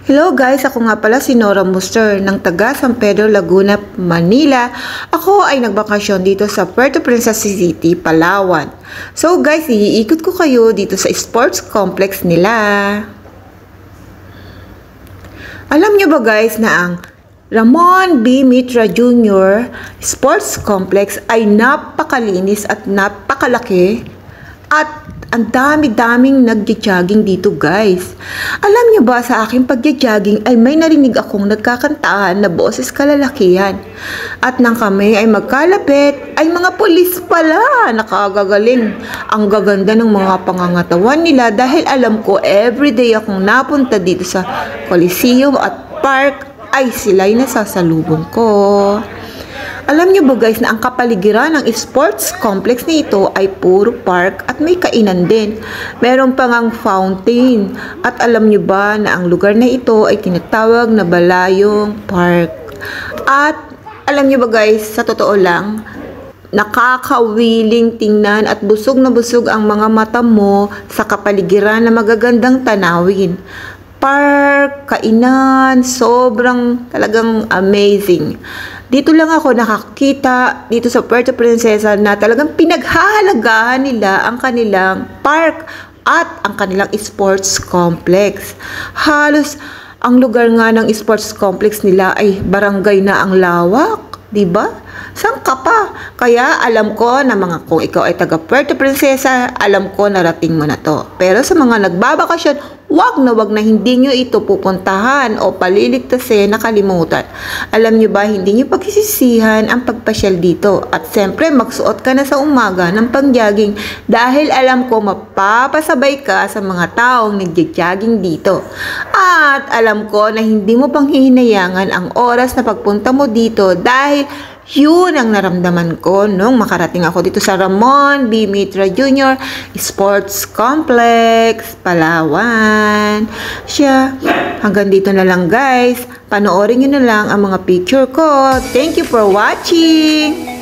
Hello guys, ako nga pala si Nora Muster ng taga San Pedro, Laguna, Manila. Ako ay nagbakasyon dito sa Puerto Princesa City, Palawan. So guys, iikot ko kayo dito sa sports complex nila. Alam nyo ba guys na ang Ramon B. Mitra Jr. Sports Complex ay napakalinis at napakalaki at ang dami-daming nagja-jogging dito guys. Alam niyo ba sa aking pagja-jogging ay may narinig akong nagkakantahan na boses kalalakihan. At nang kami ay magkalapit ay mga pulis pala. Nakagagaling. Ang gaganda ng mga pangangatawan nila dahil alam ko everyday akong napunta dito sa Coliseum at Park ay sila'y nasasalubong ko. Alam niyo ba guys na ang kapaligiran ng sports complex nito ay puro park at may kainan din. Meron pang ang fountain. At alam niyo ba na ang lugar na ito ay tinatawag na Balayong Park. At alam niyo ba guys, sa totoo lang, nakakawiling tingnan at busog na busog ang mga mata mo sa kapaligiran na magagandang tanawin. Park, kainan, sobrang talagang amazing. Dito lang ako nakakita dito sa Puerto Princesa na talagang pinaghahalagahan nila ang kanilang park at ang kanilang sports complex. Halos ang lugar nga ng sports complex nila ay barangay na ang lawak, 'di ba? Saan ka pa? Kaya alam ko na kung ikaw ay taga Puerto Princesa, alam ko narating mo na to. Pero sa mga nagbabakasyon, wag na hindi nyo ito pupuntahan o paliligtasin na kalimutan. Alam nyo ba, hindi nyo pagsisisihan ang pagpasyal dito. At siyempre, magsuot ka na sa umaga ng pang-jogging dahil alam ko mapapasabay ka sa mga taong nag-jogging dito. At alam ko na hindi mo pang hihinayangan ang oras na pagpunta mo dito dahil yun ang naramdaman ko nung makarating ako dito sa Ramon B. Mitra Jr. Sports Complex, Palawan. Hanggang dito na lang guys. Panoorin nyo na lang ang mga picture ko. Thank you for watching!